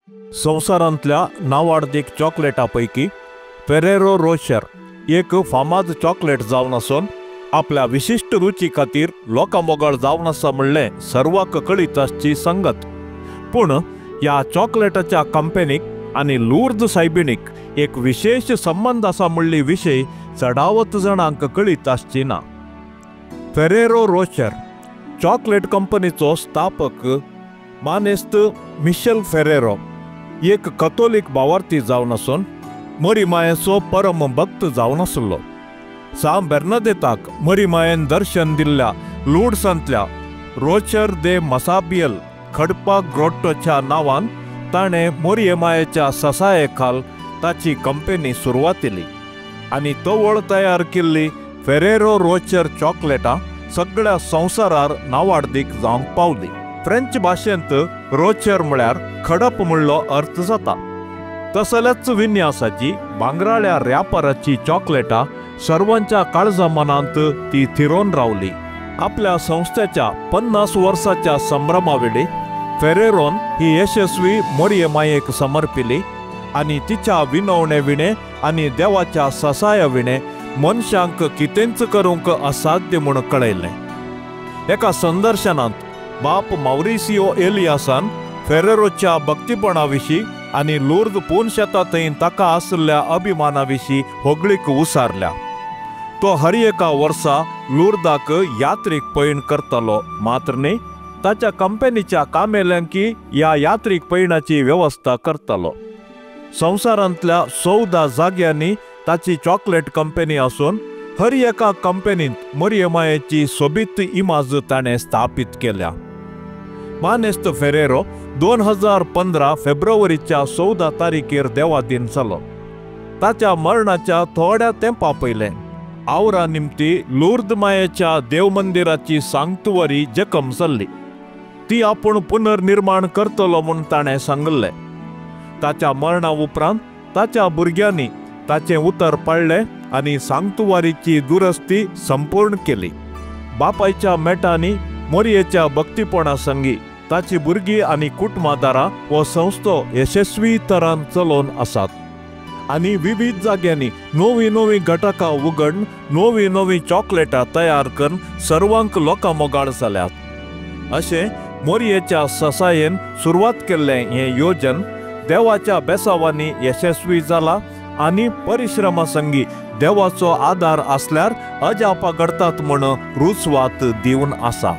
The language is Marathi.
संवसारांतल्या नांवाडीक चॉकलेटा पैकी फेरेरो रोशर एक फामाद चॉकलेट जावन आसून आपल्या विशिष्ट रुची खातीर लोकां मोगाळ जावन आसा म्हणलें सर्वांक कळीत आसची संगत। पूण ह्या चॉकलेटाच्या कंपनीक आनी लूर्द सायबिणीक एक विशेष संबंध आसा म्हणली विशय चडावत जाणांक कळीत आसची ना। फेरेरो रोशर चॉकलेट कंपनीचो स्थापक मानेस्त मिशेल फेरेरो एक कथोलिक भावार्थी जावन आसून मरी मायेचो परम भक्त जावन आसलो। सांत बेर्नादेताक मरी मायेन दर्शन दिल्ल्या लूर्ड्सांतल्या रोचर दे मसाबियल खडपा ग्रोट्टोच्या नांवान ताणें मोरयेमायेच्या ससाये खाल ताची कंपनी सुरवात केली आनी तवळ तयार केल्ली फेरेरो रोचर चॉकलेटां सगळ्या संवसारार नांवाडीक जावंक पावली। फ्रेंच भाशेंत रोचर म्हळ्यार खडप म्हणलो अर्थ जाता। तसल्याच विन्यासाची भांगराळ्या रॅपराची चॉकलेटां सर्वांच्या काळजा मनांत ती थिरोवन रावली। आपल्या संस्थेच्या 50 वर्साच्या संभ्रमावेळी फेरेरोन ही यशस्वी मोरयेमायेक समर्पिली आनी तिच्या विनवणे विणे आनी देवाच्या ससाया विणे मनशांक कितेंच करूंक असाध्य म्हूण कळयलें। एका संदर्शनांत बाप मौरिसियो एलियासान फेरेरोच्या भक्तीपणा विशीं आनी लूर्द पुनशेतांतय ताका आसल्या अभिमाना विशीं होगळीक उसारल्या। तो हर एका वर्सा लूर्दाक यात्रेक पैण करतलो, मात्र न्ही ताच्या कंपनीच्या कामेल्यांकी ह्या यात्रीक पैणाची वेवस्था करतलो। संवसारांतल्या 14 जाग्यांनी ताची चॉकलेट कंपनी आसून हर एका कंपनींत मोरयेमायेची सोबीत इमाज ताणें स्थापीत केल्या। मानेस्त फेरेरो 2015 फेब्रुवारीच्या 14 तारीखेर देवादीन जालो। ताच्या मरणाच्या थोड्या तेंपा पयलें आवरा निमती लूर्द मायेच्या देव मंदिराची सांक्तुवरी जखम जाल्ली। ती आपूण पुनर्निर्माण करतलो म्हूण ताणें सांगलें। ताच्या मरणा उपरांत ताच्या भुरग्यांनी ताचें उतर पाळलें आनी सांक्तुवारीची दुरस्ती संपूर्ण केली। बापायच्या मेटांनी मोरयेच्या भक्तीपणा संगी ताची भुरगीं आनी कुटुंबादारां हो संस्थो यशस्वी तरान चलोवन आसात आनी विविध जाग्यांनी नवीं नवीं घटकां उगडून नवीं नवीं चॉकलेटां तयार करून सर्वांक लोकां मोगाळ जाल्यात। अशें मोरयेच्या ससायेन सुरवात केल्लें हें येवजन देवाच्या बेसावांनी यशस्वी जाला आनी परिश्रमा संगी देवाचो आदार आसल्यार अजापां घडटात म्हूण रुजवात दिवन आसा।